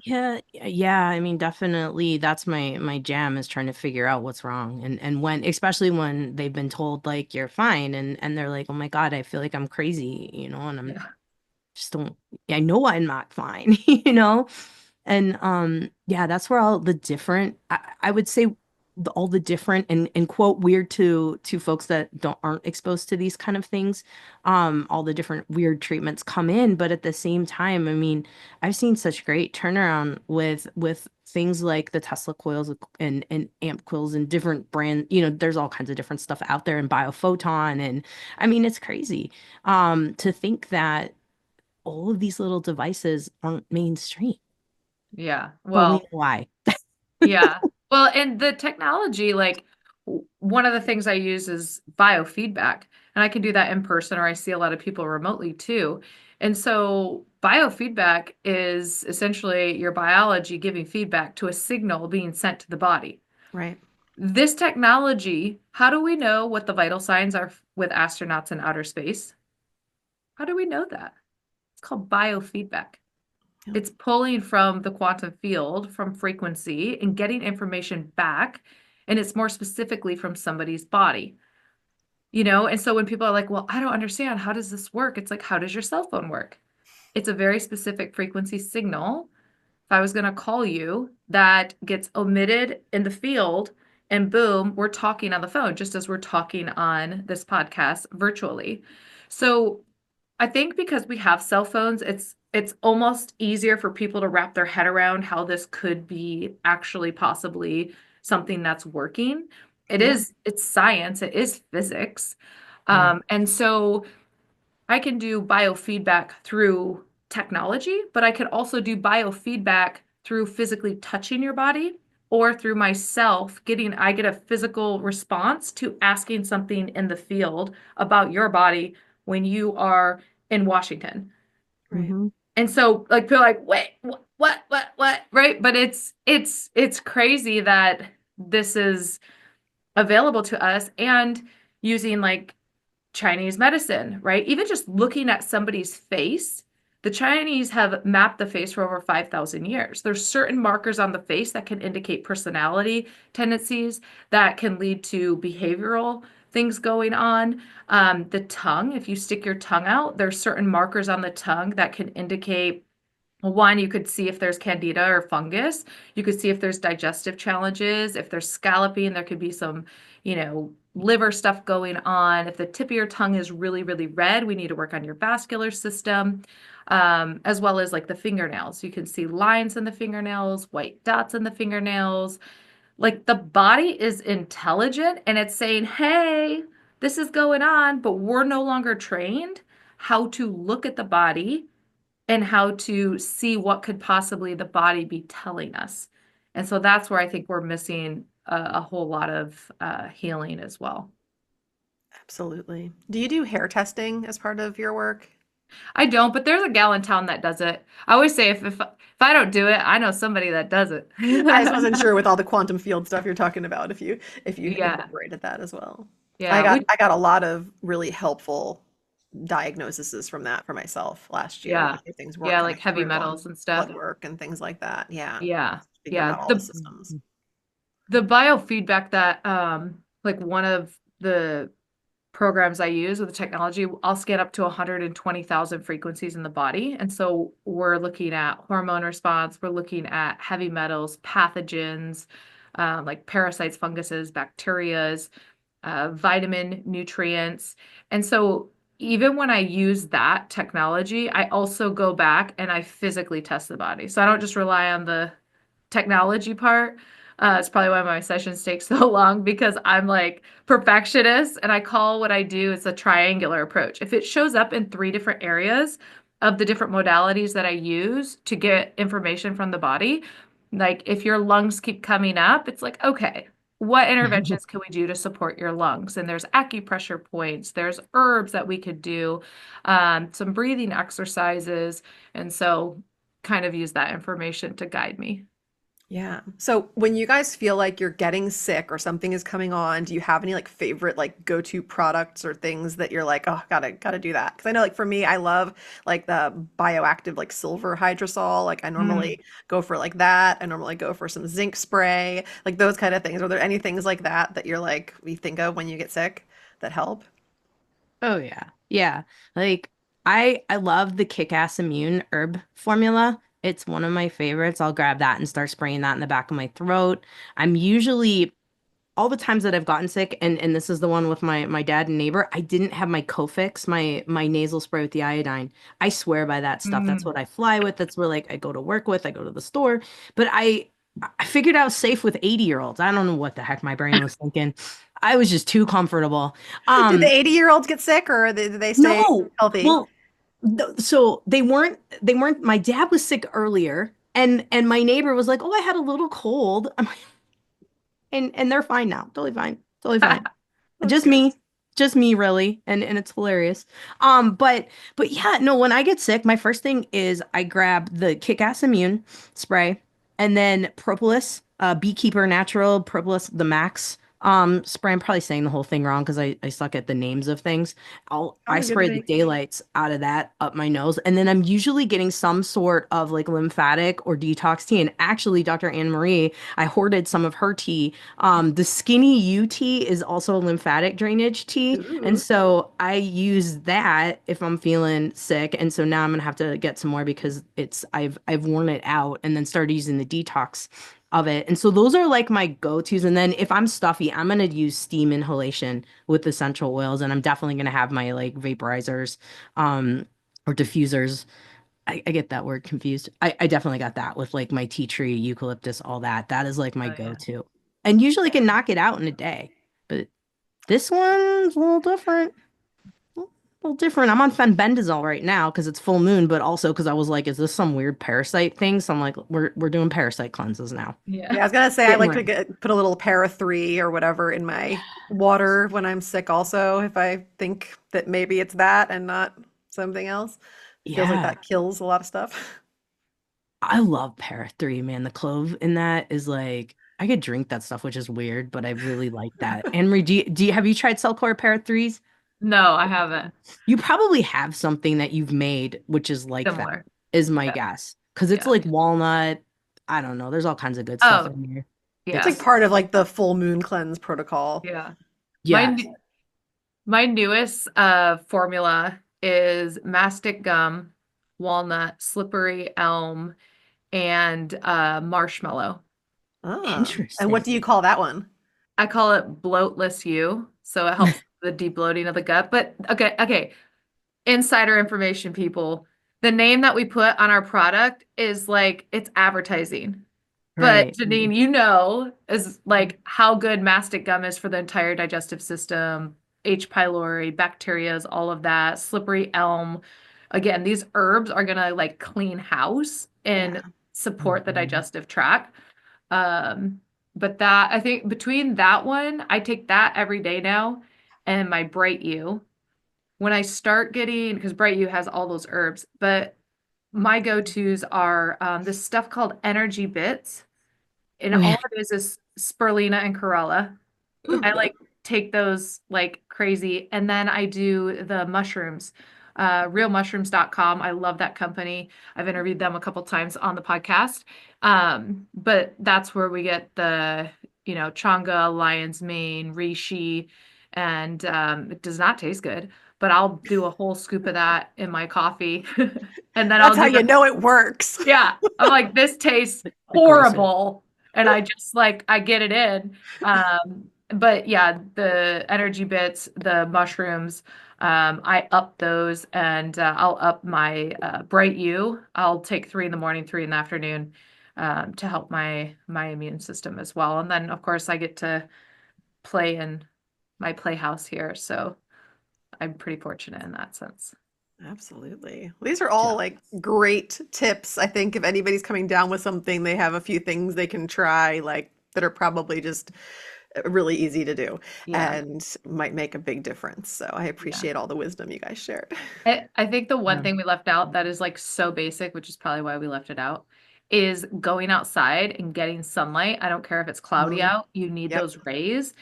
S3: Yeah, I mean, definitely that's my jam is trying to figure out what's wrong. And when especially when they've been told like you're fine and they're like, "Oh my God, I feel like I'm crazy," and I'm
S1: Yeah.
S3: just don't I know I'm not fine, you know? And yeah, that's where all the different I would say all the different and quote weird to folks that don't aren't exposed to these kind of things, all the different weird treatments come in. But at the same time, I mean, I've seen such great turnaround with things like the Tesla coils and amp coils and different brand, there's all kinds of different stuff out there and biophoton. And I mean, it's crazy to think that all of these little devices aren't mainstream,
S1: Yeah.
S3: but we
S1: Well,
S3: know why.
S1: yeah. Well, and the technology, like one of the things I use is biofeedback, and I can do that in person, or I see a lot of people remotely too. And so biofeedback is essentially your biology giving feedback to a signal being sent to the body.
S2: Right.
S1: This technology, how do we know what the vital signs are with astronauts in outer space? How do we know that? It's called biofeedback.
S2: Yeah.
S1: It's pulling from the quantum field, from frequency, and getting information back. And it's more specifically from somebody's body, And so when people are like, well, I don't understand, how does this work? It's like, how does your cell phone work? It's a very specific frequency signal. If I was going to call you, that gets omitted in the field, and boom, we're talking on the phone, just as we're talking on this podcast virtually. So I think because we have cell phones, it's almost easier for people to wrap their head around how this could be actually possibly something that's working.
S2: Yeah.
S1: It's science, it is physics.
S3: Yeah.
S1: And so I can do biofeedback through technology, but I could also do biofeedback through physically touching your body or through myself I get a physical response to asking something in the field about your body when you are in Washington.
S2: Right.
S3: Hmm.
S1: And so like people are like, wait, what, right? But it's crazy that this is available to us and using like Chinese medicine, right? Even just looking at somebody's face, the Chinese have mapped the face for over 5,000 years. There's certain markers on the face that can indicate personality tendencies that can lead to behavioral things going on. The tongue, if you stick your tongue out, there's certain markers on the tongue that can indicate well, one, you could see if there's candida or fungus. You could see if there's digestive challenges. If there's scalloping, there could be some, liver stuff going on. If the tip of your tongue is really, really red, we need to work on your vascular system, as well as like the fingernails. You can see lines in the fingernails, white dots in the fingernails. Like the body is intelligent and it's saying, hey, this is going on, but we're no longer trained how to look at the body and how to see what could possibly the body be telling us. And so that's where I think we're missing a whole lot of healing as well.
S2: Absolutely. Do you do hair testing as part of your work?
S1: I don't, but there's a gal in town that does it. I always say if I don't do it, I know somebody that does it.
S2: I just wasn't sure with all the quantum field stuff you're talking about if you
S1: Yeah,
S2: incorporated that as well. I
S1: yeah,
S2: got I got a lot of really helpful diagnoses from that for myself last year
S1: yeah,
S2: after things weren't
S1: yeah, like
S2: coming
S1: heavy
S2: through on
S1: metals and stuff.
S2: blood work and things like that. Yeah.
S1: Yeah,
S2: Figuring
S1: yeah.
S2: out all the
S1: The
S2: systems.
S1: the biofeedback that like one of the programs I use with the technology, I'll scan up to 120,000 frequencies in the body. And so we're looking at hormone response, we're looking at heavy metals, pathogens, like parasites, funguses, bacterias, vitamin, nutrients. And so even when I use that technology, I also go back and I physically test the body. So I don't just rely on the technology part. It's probably why my sessions take so long because I'm like perfectionist and I call what I do it's a triangular approach. If it shows up in three different areas of the different modalities that I use to get information from the body, like if your lungs keep coming up, it's like, okay, what interventions can we do to support your lungs? And there's acupressure points, there's herbs that we could do, some breathing exercises. And so kind of use that information to guide me.
S2: Yeah. So when you guys feel like you're getting sick or something is coming on, do you have any like favorite like go-to products or things that you're like, oh, gotta do that? Because I know like for me, I love like the bioactive like silver hydrosol. Like I
S1: Mm.
S2: normally go for like that. I normally go for some zinc spray, like those kind of things. Are there any things like that that you're like we think of when you get sick that help?
S3: Oh yeah. Yeah. Like I love the kick-ass immune herb formula. It's one of my favorites. I'll grab that and start spraying that in the back of my throat. I'm usually all the times that I've gotten sick, and this is the one with my dad and neighbor, I didn't have my Cofix, my nasal spray with the iodine. I swear by that stuff. That's
S1: Mm.
S3: what I fly with. That's where like I go to work with, I go to the store. But I figured I was safe with 80-year-olds. I don't know what the heck my brain was thinking. I was just too comfortable.
S2: Did the
S3: Um,
S2: 80-year-olds get sick or did they stay
S3: no.
S2: healthy?
S3: Well, so they weren't my dad was sick earlier and my neighbor was like, "Oh, I had a little cold." I'm like, and they're fine now. Totally fine. Totally fine.
S2: That's
S3: Just
S2: good.
S3: me. Just me really. And it's hilarious. But yeah, no, when I get sick, my first thing is I grab the Kick-Ass Immune spray and then propolis. Beekeeper Natural Propolis the Max spray. I'm probably saying the whole thing wrong because I suck at the names of things. I
S2: Sounds good to
S3: spray the
S2: me.
S3: daylights out of that up my nose, and then I'm usually getting some sort of like lymphatic or detox tea. And actually, Dr. Anne Marie, I hoarded some of her tea. The Skinny U tea is also a lymphatic drainage tea, and
S2: Ooh.
S3: so I use that if I'm feeling sick. And so now I'm gonna have to get some more because I've worn it out, and then started using the detox of it. And so those are like my go-tos. And then if I'm stuffy, I'm gonna use steam inhalation with essential oils, and I'm definitely gonna have my like vaporizers, or diffusers. I get that word confused. I definitely got that with like my tea tree, eucalyptus, all that. That is like my
S1: Oh yeah.
S3: go-to. And usually
S1: Yeah.
S3: can knock it out in a day. But this one's a little different. A little different. I'm on fenbendazole right now because it's full moon, but also because I was like, is this some weird parasite thing? So I'm like, we're doing parasite cleanses now.
S2: Yeah,
S1: Yeah.
S2: I was gonna say I
S3: Getting
S2: like to
S3: ready.
S2: put a little para three or whatever in my water when I'm sick also, if I think that maybe it's that and not something else. Feels like
S3: Yeah.
S2: that kills a lot of stuff.
S3: I love Para 3, man. The clove in that is like I could drink that stuff, which is weird, but I really like that. Anne Marie, have you tried Cellcore Para 3s?
S1: No, I haven't.
S3: You probably have something that you've made which is like that,
S1: Similar.
S3: is my
S1: Yeah.
S3: guess. Because it's
S1: Yeah.
S3: like walnut. I don't know. There's all kinds of good stuff
S1: Oh,
S3: in here.
S2: It's like
S1: yeah.
S3: It's
S2: part of like the full moon cleanse protocol.
S1: Yeah. My
S3: yes.
S1: my newest formula is mastic gum, walnut, slippery elm, and marshmallow.
S2: Ah, and what
S3: Interesting.
S2: do you call that one?
S1: I call it bloatless you, so it helps the debloating of the gut. But okay, insider information, people. The name that we put on our product is like it's advertising. But
S3: Right.
S1: Jannine, you know, is like how good mastic gum is for the entire digestive system, H. pylori, bacterias, all of that, slippery elm. Again, these herbs are gonna like clean house and
S2: Yeah.
S1: support the
S3: Mhm.
S1: digestive tract. Um, but that I think between that one, I take that every day now, and my Bright U. When I start getting, because Bright U has all those herbs, but my go-tos are this stuff called Energy Bits, and
S3: Oh yeah.
S1: all it is spirulina and chlorella. I like take those like crazy. And then I do the mushrooms, realmushrooms.com. I love that company. I've interviewed them a couple times on the podcast. But that's where we get the, changa, lion's mane, reishi, and it does not taste good, but I'll do a whole scoop of that in my coffee. And then
S2: That's
S1: I'll
S2: how
S1: do
S2: you
S1: the,
S2: know it works.
S1: yeah, I'm like, this tastes
S3: The grocer.
S1: horrible. And I just like, I get it in. But yeah, the energy bits, the mushrooms, I up those and I'll up my Bright U. I'll take three in the morning, three in the afternoon to help my immune system as well. And then, of course, I get to play in my playhouse here. So I'm pretty fortunate in that sense.
S2: Absolutely. These are all
S3: Yeah.
S2: like great tips. I think if anybody's coming down with something, they have a few things they can try, like that are probably just really easy to do
S1: Yeah.
S2: and might make a big difference. So I
S1: Yeah.
S2: appreciate all the wisdom you guys shared.
S1: I think the one
S3: Yeah.
S1: thing we left out that is like so basic, which is probably why we left it out, is going outside and getting sunlight. I don't care if it's cloudy
S2: Mhm.
S1: out, you need
S2: Yep.
S1: those rays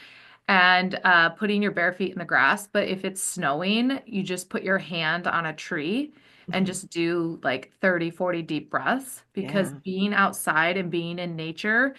S1: and putting your bare feet in the grass. But if it's snowing, you just put your hand on a tree and
S2: Mhm.
S1: just do like 30, 40 deep breaths because
S2: Yeah.
S1: being outside and being in nature,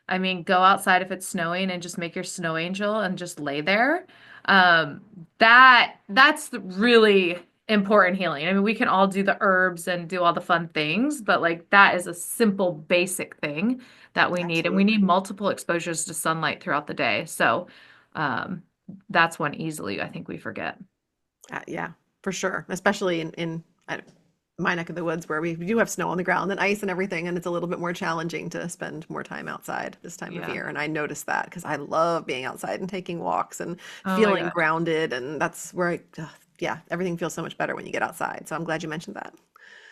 S1: I mean, go outside if it's snowing and just make your snow angel and just lay there. Um, that's the really important healing. I mean, we can all do the herbs and do all the fun things, but like that is a simple, basic thing that we need, and we need
S2: Absolutely.
S1: multiple exposures to sunlight throughout the day. So, um, that's one easily I think we forget.
S2: Yeah, for sure. Especially in my neck of the woods where we do have snow on the ground and ice and everything, and it's a little bit more challenging to spend more time outside this time of
S1: Yeah.
S2: year. And I noticed that because I love being outside and taking walks and
S1: Oh my
S2: feeling
S1: gosh.
S2: grounded. And that's where yeah, everything feels so much better when you get outside. So I'm glad you mentioned that.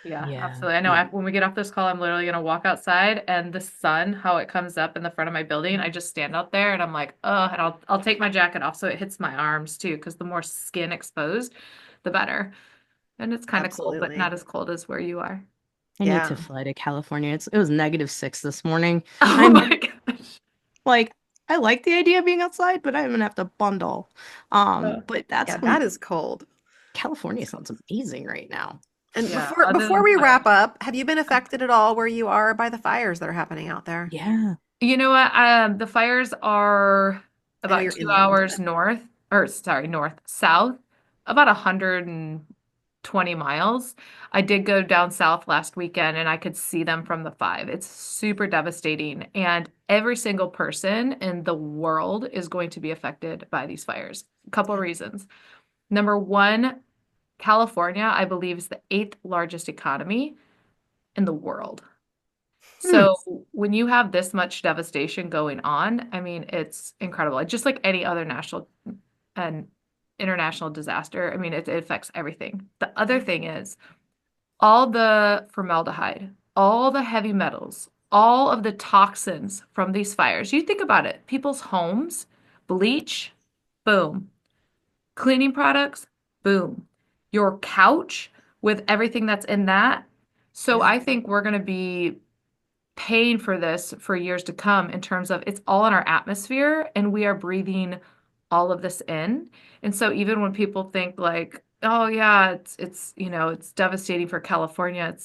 S1: Yeah,
S3: Yeah.
S1: absolutely. I know
S3: Yeah.
S1: when we get off this call, I'm literally going to walk outside and the sun, how it comes up in the front of my building, I just stand out there and I'm like, oh, and I'll take my jacket off so it hits my arms too, because the more skin exposed, the better. And it's kind of cold, but not
S2: Absolutely.
S1: as cold as where you are.
S3: I need to
S2: Yeah.
S3: fly to California. It was -6 this morning.
S1: Oh
S3: I'm
S1: my gosh.
S3: like, I like the idea of being outside, but I'm gonna have to bundle.
S1: Uh,
S3: But
S2: Yeah, that is cold.
S3: California sounds amazing right now.
S2: And
S1: yeah,
S2: before
S1: other
S2: before
S1: than
S2: we
S1: fire.
S2: wrap up, have you been affected at all where you are by the fires that are happening out there?
S3: Yeah.
S1: You know what? The fires are
S2: I know
S1: about
S2: you're
S1: two
S2: inland,
S1: hours
S2: but
S1: north, or sorry, north, south, about 120 miles. I did go down south last weekend and I could see them from the five. It's super devastating. And every single person in the world is going to be affected by these fires. A couple
S2: yeah.
S1: reasons. Number one, California, I believe, is the eighth largest economy in the world.
S3: Hmm.
S1: So when you have this much devastation going on, I mean, it's incredible. Just like any other national and international disaster, I mean, it affects everything. The other
S2: Yeah.
S1: thing is all the formaldehyde, all the heavy metals, all of the toxins from these fires. You think about it, people's homes, bleach, boom. Cleaning products, boom. Your couch with everything that's in that. So
S2: Yeah.
S1: I think we're going to be paying for this for years to come in terms of it's all in our atmosphere and we are breathing all of this in. And so even when people think like, oh yeah, it's devastating for California,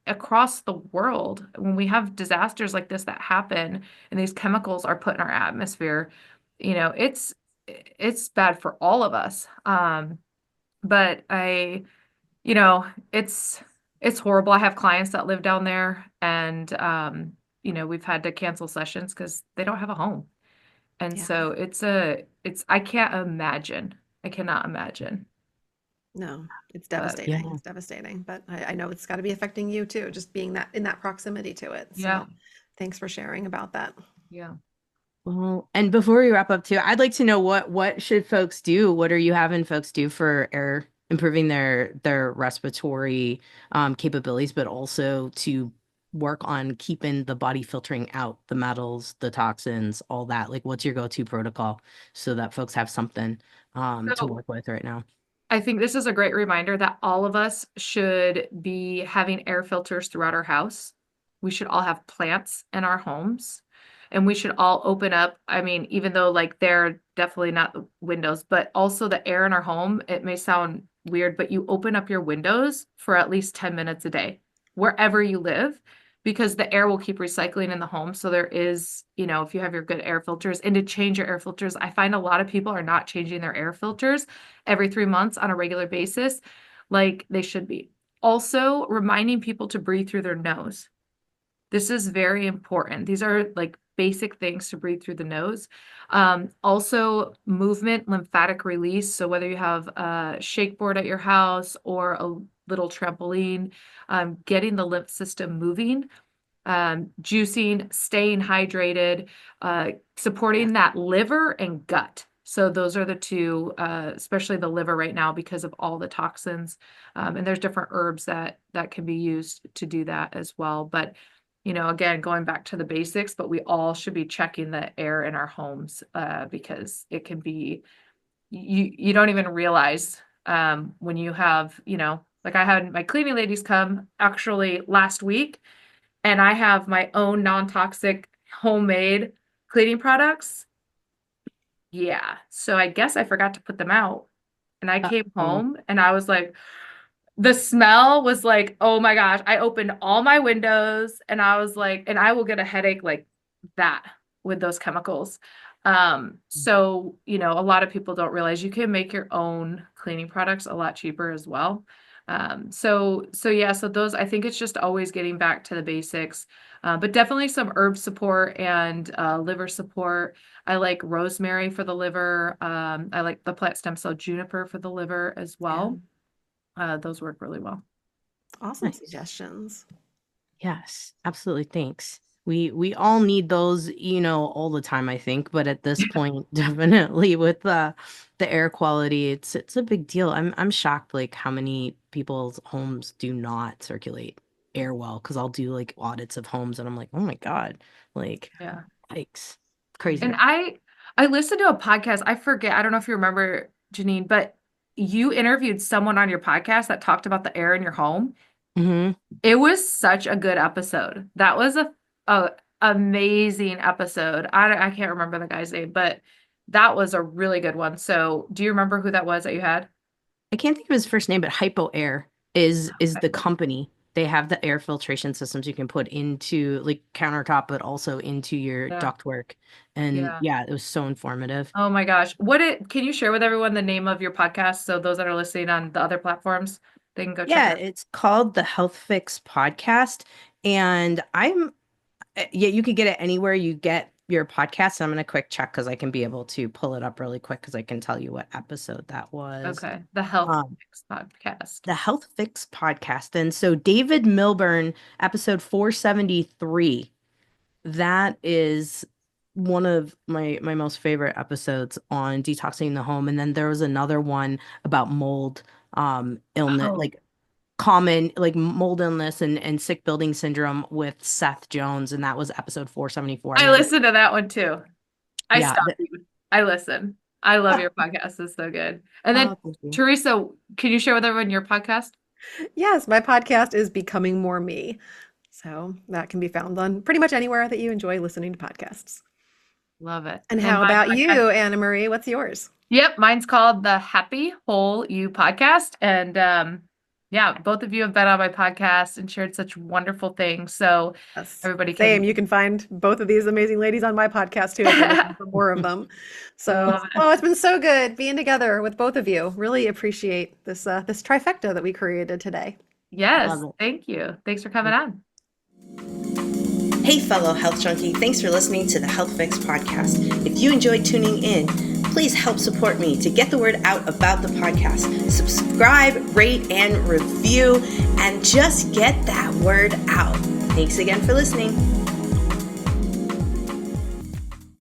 S1: across the world when we have disasters like this that happen and these chemicals are put in our atmosphere, you know, it's bad for all of us. But you know, it's horrible. I have clients that live down there and we've had to cancel sessions because they don't have a home. And
S2: Yeah.
S1: so it's I can't imagine. I cannot imagine.
S2: No, it's
S1: But
S2: devastating.
S3: Yeah.
S2: It's devastating, but I know it's got to be affecting you too, just being that in that proximity to it.
S1: yeah,
S2: So thanks for sharing about that.
S1: yeah.
S3: Well, and before we wrap up too, I'd like to know what should folks do? What are you having folks do for air improving their respiratory capabilities, but also to work on keeping the body filtering out the metals, the toxins, all that? Like, what's your go-to protocol so that folks have something to
S1: So
S3: work with right now?
S1: I think this is a great reminder that all of us should be having air filters throughout our house. We should all have plants in our homes. And we should all open up. I mean, even though like they're definitely not the windows, but also the air in our home, it may sound weird, but you open up your windows for at least 10 minutes a day, wherever you live, because the air will keep recycling in the home. So there is, if you have your good air filters and to change your air filters, I find a lot of people are not changing their air filters every 3 months on a regular basis, like they should be. Also, reminding people to breathe through their nose. This is very important. These are like basic things to breathe through the nose. Also, movement, lymphatic release. So, whether you have a shake board at your house or a little trampoline, getting the lymph system moving, juicing, staying hydrated,
S2: Yes.
S1: supporting that liver and gut. So those are the two, especially the liver right now because of all the toxins. And there's different herbs that can be used to do that as well. But again, going back to the basics, but we all should be checking the air in our homes because it can be you don't even realize when you have like I had my cleaning ladies come actually last week and I have my own non-toxic homemade cleaning products. Yeah. So I guess I forgot to put them out. And I came
S3: Oh,
S1: home and I was like, the smell was like, oh my gosh. I opened all my windows and I was like, and I will get a headache like that with those chemicals. So, a lot of people don't realize you can make your own cleaning products a lot cheaper as well. So yeah, so those, I think it's just always getting back to the basics, but definitely some herb support and liver support. I like rosemary for the liver. I like the plant stem cell juniper for the liver as
S2: Yeah.
S1: well. Those work really well.
S2: Awesome
S3: nice.
S2: suggestions.
S3: Yes, absolutely. Thanks. We all need those, all the time, I think, but at this point, definitely with the air quality, it's a big deal. I'm shocked like how many people's homes do not circulate air well because I'll do like audits of homes and I'm like, oh my God, like
S1: Yeah.
S3: yikes.
S1: And
S3: Crazy.
S1: I listened to a podcast. I forget, I don't know if you remember, Jannine, but you interviewed someone on your podcast that talked about the air in your home.
S3: Mm-hmm.
S1: It was such a good episode. That was a amazing episode. I can't remember the guy's name, but that was a really good one. So, do you remember who that was that you had?
S3: I can't think of his first name, but Hypo Air is the company. They have the air filtration systems you can put into like countertop, but also into your
S1: Yeah.
S3: ductwork. And
S1: Yeah.
S3: yeah, it was so informative.
S1: Oh my gosh. Can you share with everyone the name of your podcast so those that are listening on the other platforms, they can go check
S3: Yeah,
S1: it out?
S3: it's called the Health Fix Podcast. And yeah, you could get it anywhere you get your podcast. I'm going to quick check because I can be able to pull it up really quick because I can tell you what episode that was.
S1: Okay. The Health
S3: Um,
S1: Fix Podcast.
S3: the Health Fix Podcast. And so David Milburn, episode 473, that is one of my most favorite episodes on detoxing the home. And then there was another one about mold illness,
S1: Oh,
S3: like common like mold illness and sick building syndrome with Seth Jones, and that was episode 474. I
S1: I
S3: mean,
S1: listened to that one too. I
S3: yeah.
S1: stopped you. I listen. I love your podcast. It's so good. And then,
S3: Oh, thank you.
S1: Theresa, can you share with everyone your podcast?
S2: Yes, my podcast is Becoming More Me. So that can be found on pretty much anywhere that you enjoy listening to podcasts.
S1: Love it.
S2: And
S1: And
S2: how
S1: my
S2: about you,
S1: podcast,
S2: Anna Marie? What's yours?
S1: yep, mine's called the Happy Whole You Podcast. And yeah, both of you have been on my podcast and shared such wonderful things. So
S2: Yes,
S1: everybody
S2: same.
S1: can
S2: You can find both of these amazing ladies on my podcast too if you're looking for more of them. So,
S1: love it.
S2: oh, it's been so good being together with both of you. Really appreciate this trifecta that we created today.
S1: Yes,
S3: Love it.
S1: thank you. Thanks for coming on.
S3: Hey, fellow health junkie, thanks for listening to the Health Fix podcast. If you enjoyed tuning in, please help support me to get the word out about the podcast. Subscribe, rate, and review, and just get that word out. Thanks again for listening.